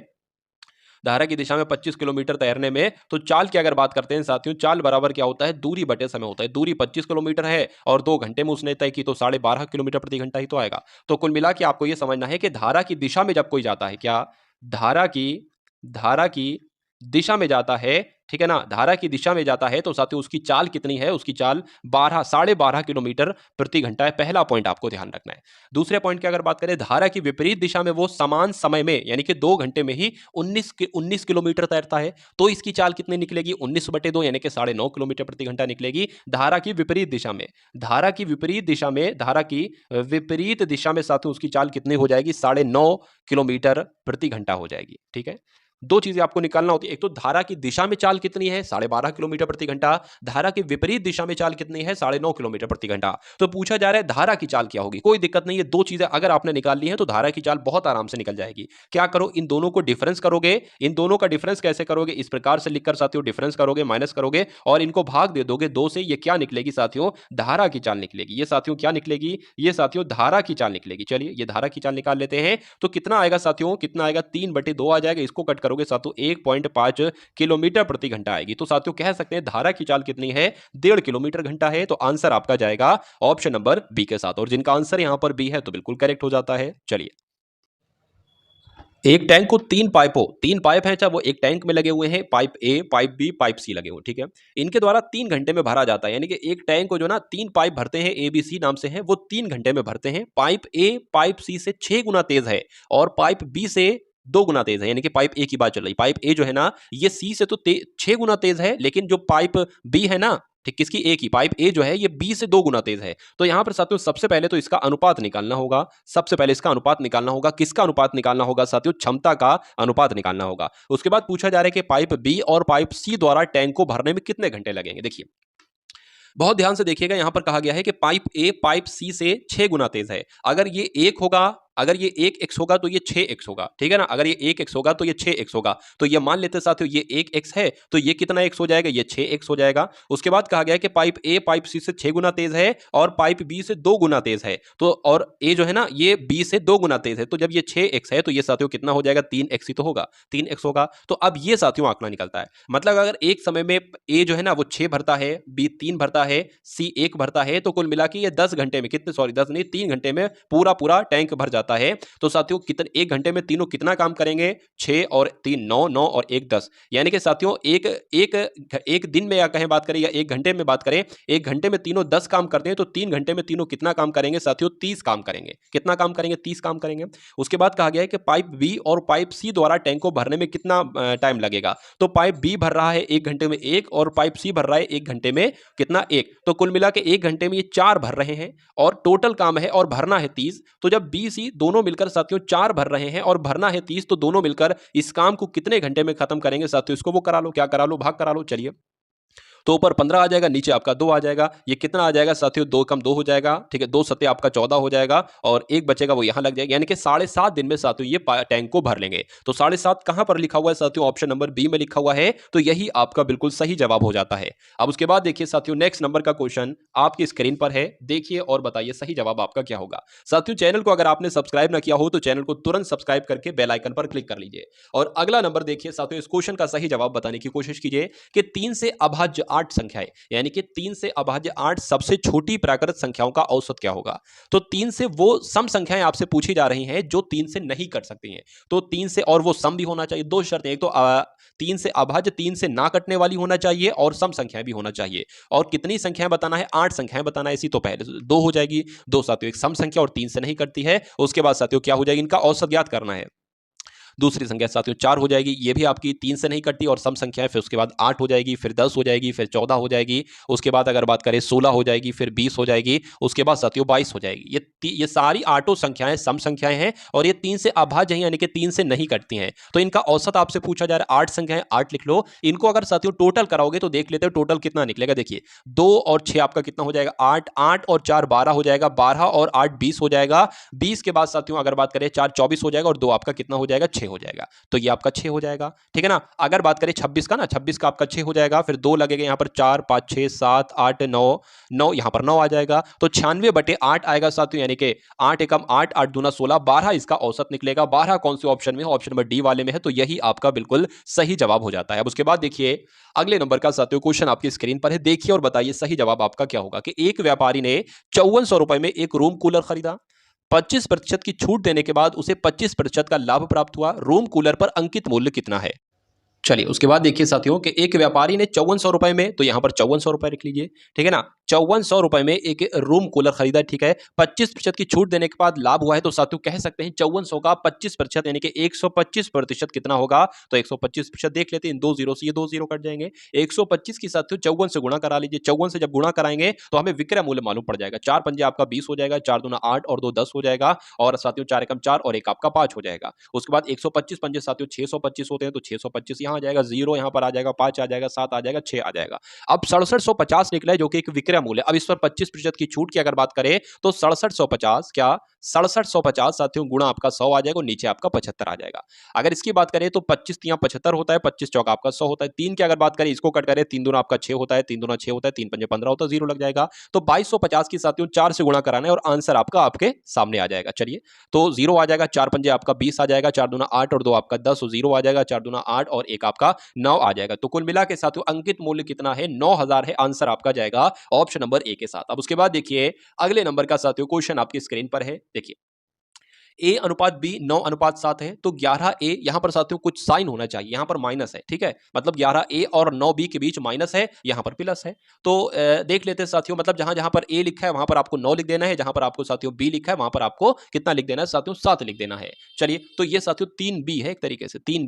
धारा की दिशा में 25 किलोमीटर तैरने में, तो चाल की अगर बात करते हैं साथियों, चाल बराबर क्या होता है, दूरी बटे समय होता है। दूरी 25 किलोमीटर है और 2 घंटे में उसने तय की तो 12.5 किलोमीटर प्रति घंटा ही तो आएगा। तो कुल मिला के आपको यह समझना है कि धारा की दिशा में जब कोई जाता है, क्या धारा की दिशा में जाता है, ठीक है ना, धारा की दिशा में जाता है तो साथियों उसकी चाल कितनी है, उसकी चाल 12.5 किलोमीटर प्रति घंटा है। पहला पॉइंट आपको ध्यान रखना है। दूसरे पॉइंट की अगर बात करें, धारा की विपरीत दिशा में वो समान समय में यानी कि 2 घंटे में ही 19 किलोमीटर तैरता है, तो इसकी चाल कितनी निकलेगी, 19/2 यानी कि 9.5 किलोमीटर प्रति घंटा निकलेगी। धारा की विपरीत दिशा में, धारा की विपरीत दिशा में, धारा की विपरीत दिशा में साथियों उसकी चाल कितनी हो जाएगी, 9.5 किलोमीटर प्रति घंटा हो जाएगी, ठीक है। दो चीजें आपको निकालना होती है, एक तो धारा की दिशा में चाल कितनी है, 12.5 किलोमीटर प्रति घंटा, धारा की विपरीत दिशा में चाल कितनी है, 9.5 किलोमीटर प्रति घंटा। तो पूछा जा रहा है धारा की चाल क्या होगी, कोई दिक्कत नहीं है, दो चीजें अगर आपने निकाल ली है तो धारा की चाल बहुत आराम से निकल जाएगी। क्या करो, इन दोनों को डिफरेंस करोगे। इन दोनों का डिफरेंस कैसे करोगे, इस प्रकार से लिखकर साथियों डिफरेंस करोगे, माइनस करोगे और इनको भाग दे दोगे 2 से। ये क्या निकलेगी साथियों, धारा की चाल निकलेगी। ये साथियों क्या निकलेगी, ये साथियों धारा की चाल निकलेगी। चलिए ये धारा की चाल निकाल लेते हैं, तो कितना आएगा साथियों, कितना आएगा, 3/2 आ जाएगा। इसको कट करोगे साथियों 1.5 किलोमीटर प्रति घंटा आएगी। तो साथियों कह सकते हैं धारा की चाल कितनी है, 1.5 किलोमीटर घंटा है। तो आंसर आपका जाएगा ऑप्शन नंबर बी के साथ, और जिनका आंसर यहां पर बी है तो बिल्कुल करेक्ट हो जाता है। चलिए, एक टैंक को 3 पाइप हैं, चाहे वो एक टैंक में लगे हुए हैं, pipe A, pipe B, pipe C लगे हुए, ठीक है। इनके द्वारा 3 घंटे में भरा जाता है, यानी कि एक टैंक को जो ना 3 पाइप भरते हैं, ए बी सी नाम से है, वो 3 घंटे में भरते हैं। पाइप ए पाइप सी से 6 गुना तेज है और पाइप बी से 2 गुना तेज है, यानी कि पाइप ए की बात चल रही। पाइप ए जो है ना ये सी से तो 6 गुना तेज है, लेकिन जो पाइप बी है ना, ठीक, किसकी, ए की, पाइप ए जो है ये बी से 2 गुना तेज है। तो यहां पर साथियों सबसे पहले तो इसका अनुपात निकालना होगा, सबसे पहले इसका अनुपात निकालना होगा। किसका अनुपात निकालना होगा साथियों, क्षमता का अनुपात निकालना होगा। उसके बाद पूछा जा रहा है कि पाइप बी और पाइप सी द्वारा टैंक को भरने में कितने घंटे लगेंगे। देखिए बहुत ध्यान से देखिएगा, यहां पर कहा गया है कि पाइप ए पाइप सी से 6 गुना तेज है। अगर ये 1 होगा, अगर ये 1x होगा तो ये 6x होगा, ठीक है ना। अगर ये 1x होगा तो ये 6x होगा। तो ये मान लेते साथियों ये 1x है, तो ये कितना x हो जाएगा, ये 6x हो जाएगा। उसके बाद कहा गया है कि पाइप ए पाइप सी से 6 गुना तेज है और पाइप बी से 2 गुना तेज है। तो और ए जो है ना ये बी से 2 गुना तेज है, तो जब ये 6x है तो ये साथियों कितना हो जाएगा, 3x ही तो होगा, 3x होगा। तो अब ये साथियों आंकड़ा निकलता है, मतलब अगर एक समय में ए जो है ना वो 6 भरता है, बी 3 भरता है, सी 1 भरता है, तो कुल मिला के ये 10 घंटे में कितने, सॉरी 10 नहीं 3 घंटे में पूरा टैंक भर जाता है। तो साथियों कितने, 1 घंटे में तीनों कितना काम करेंगे, 6 और 3 9, 9 और 1 10, यानी कि साथियों एक दिन में या कहें बात करें या 1 घंटे में बात करें, 1 घंटे में तीनों 10 काम करते हैं, तो 3 घंटे में तीनों कितना काम करेंगे साथियों, 30 काम करेंगे। कितना काम करेंगे, 30 काम करेंगे। उसके बाद कहा गया है कि पाइप बी और पाइप सी द्वारा टैंक को भरने में कितना टाइम लगेगा। तो पाइप बी भर रहा है 1 घंटे में 1 और पाइप सी भर रहा है 1 घंटे में कितना, 1। तो कुल मिला के 1 घंटे में ये 4 भर रहे हैं और टोटल काम है और भरना है 30। तो जब बी सी दोनों मिलकर साथियों 4 भर रहे हैं और भरना है 30, तो दोनों मिलकर इस काम को कितने घंटे में खत्म करेंगे साथियों, इसको वो करा लो, क्या करा लो, भाग करा लो। चलिए, तो ऊपर 15 आ जाएगा, नीचे आपका 2 आ जाएगा। ये कितना आ जाएगा साथियों, 2 कम 2 हो जाएगा, ठीक है, 2 सत्ते आपका 14 हो जाएगा और 1 बचेगा वो यहां लग जाएगा, यानी कि 7.5 दिन में साथियों ये टैंक को भर लेंगे। तो 7.5 कहां पर लिखा हुआ है साथियों, ऑप्शन नंबर बी में लिखा हुआ है, तो यही आपका बिल्कुल सही जवाब हो जाता है। अब उसके बाद देखिए साथियों नेक्स्ट नंबर का क्वेश्चन आपकी स्क्रीन पर है, देखिए और बताइए सही जवाब आपका क्या होगा। साथियों चैनल को अगर आपने सब्सक्राइब ना किया हो तो चैनल को तुरंत सब्सक्राइब करके बेल आइकन पर क्लिक कर लीजिए। और अगला नंबर देखिए साथियों, इस क्वेश्चन का सही जवाब बताने की कोशिश कीजिए कि 3 से अभाज्य 8 संख्याएं, यानी कि 3 से अभाज्य 8 सबसे छोटी प्राकृत संख्याओं का औसत क्या होगा। तो 3 से वो सम संख्याएं आपसे पूछी जा रही हैं जो 3 से नहीं कट सकती हैं। तो 3 से और वो सम भी होना चाहिए। दो शर्तें, एक तो 3 से अभाज्य, 3 से ना कटने वाली होना चाहिए और सम संख्याएं भी होना चाहिए। और कितनी संख्याएं बताना है, 8 संख्याएं बताना है। इसी तो पहले 2 हो जाएगी, 2 साथियों एक सम संख्या और 3 से नहीं कटती है। उसके बाद साथियों क्या हो जाएगी, इनका औसत ज्ञात करना है। दूसरी संख्या साथियों 4 हो जाएगी, ये भी आपकी 3 से नहीं कटती और सम संख्या है। फिर उसके बाद 8 हो जाएगी, फिर 10 हो जाएगी, फिर 14 हो जाएगी। उसके बाद अगर बात करें 16 हो जाएगी, फिर 20 हो जाएगी। उसके बाद साथियों 22 हो जाएगी। ये सारी आठों संख्याएं सम संख्याएं हैं और ये 3 से अभाज्य हैं, यानी कि 3 से नहीं कटती हैं। तो इनका औसत आपसे पूछा जा रहा है। 8 संख्याएं, 8 लिख लो। इनको अगर साथियों टोटल कराओगे तो देख लेते हो टोटल कितना निकलेगा। देखिए 2 और 6 आपका कितना हो जाएगा, 8, 8 और 4 12 हो जाएगा, 12 और 8 20 हो जाएगा। 20 के बाद साथियों अगर बात करें 4 24 हो जाएगा और 2 आपका कितना हो जाएगा, 6 हो जाएगा। तो ये आपका 6 हो जाएगा, ठीक है ना। अगर बात करें 26 का ना, 26 का आपका 6 हो जाएगा। फिर 2 लगेगा यहाँ पर, 4 5 6 7 8 9 9, यहाँ पर 9 आ जाएगा। तो 96/8 आएगा साथियों, यानी कि 8 एकम 8, 8 दूना 16, 12 इसका औसत निकलेगा। 12 कौन से ऑप्शन में है, ऑप्शन नंबर डी वाले में है। तो यही आपका बिल्कुल सही जवाब हो जाता है। अब उसके बाद देखिए अगले नंबर का साथियों क्वेश्चन आपकी स्क्रीन पर है। देखिए और बताइए सही जवाब आपका क्या होगा। कि एक व्यापारी ने 5400 रुपए में एक रूम कूलर खरीदा। 25% की छूट देने के बाद उसे 25% का लाभ प्राप्त हुआ। रूम कूलर पर अंकित मूल्य कितना है। चलिए उसके बाद देखिए साथियों कि एक व्यापारी ने 5400 रुपए में, तो यहां पर 5400 रुपए लिख लीजिए, ठीक है ना। 5400 रुपए में एक रूम कूलर खरीदा, ठीक है। 25% की छूट देने के बाद लाभ हुआ है। तो साथियों कह सकते हैं 5400 का 25% यानी कि 125% कितना होगा। तो 125% देख लेते हैं, इन 2 जीरो से ये 2 जीरो कट जाएंगे। 125 की साथियों 54 से गुणा करा लीजिए। 54 से जब गुणा कराएंगे तो हमें विक्रय मूल्य मालूम पड़ जाएगा। 4 पंजे आपका 20 हो जाएगा, 4 दूना 8 और 2 10 हो जाएगा। और साथियों 4 एकम 4 और 1 आपका 5 हो जाएगा। उसके बाद 125 पंजे साथियों 625 होते हैं, तो 625 यहां आ जाएगा, 0 यहां पर आ जाएगा, 5 आ जाएगा, 7 आ जाएगा, 6 आ जाएगा। अब 6750 निकला है जो कि एक विक्रय मूल्य। अब इस पर 25% की छूट की अगर बात करें तो 6750 क्या 6750 साथियों गुणा आपका 100 आ जाएगा और नीचे आपका 75 आ जाएगा। अगर इसकी बात करें तो 25 तिया 75 होता है, 25 चौका आपका 100 होता है। 3 की अगर बात करें इसको कट करें, 3 दूना आपका 6 होता है, 3 दूना 6 होता है, 3 पंजे 15 होता है, 0 लग जाएगा। तो 2250 की साथियों 4 से गुणा कराना है और आंसर आपका आपके सामने आ जाएगा। चलिए तो 0 आ जाएगा, 4 पंजे आपका 20 आ जाएगा, 4 दूना 8 और 2 आपका 10, 0 आ जाएगा, 4 दूना 8 और 1 आपका 9 आ जाएगा। तो कुल मिला के साथियों अंकित मूल्य कितना है, 9000 है। आंसर आपका जाएगा ऑप्शन नंबर ए के साथ। अब उसके बाद देखिए अगले नंबर का साथियों क्वेश्चन आपकी स्क्रीन पर है। देखिए ए अनुपात बी 9:7 है। तो 11 ए यहां पर साथियों कुछ साइन होना चाहिए, यहां पर माइनस है, ठीक है। मतलब 11 ए और 9 बी के बीच माइनस है, यहां पर प्लस है। तो देख लेते हैं साथियों, मतलब जहां जहां पर ए लिखा है वहां पर आपको 9 लिख देना है, जहां पर आपको साथियों बी लिखा है वहां पर आपको कितना लिख देना है साथियों, 7 लिख देना है। चलिए तो ये साथियों 3 बी है, एक तरीके से 3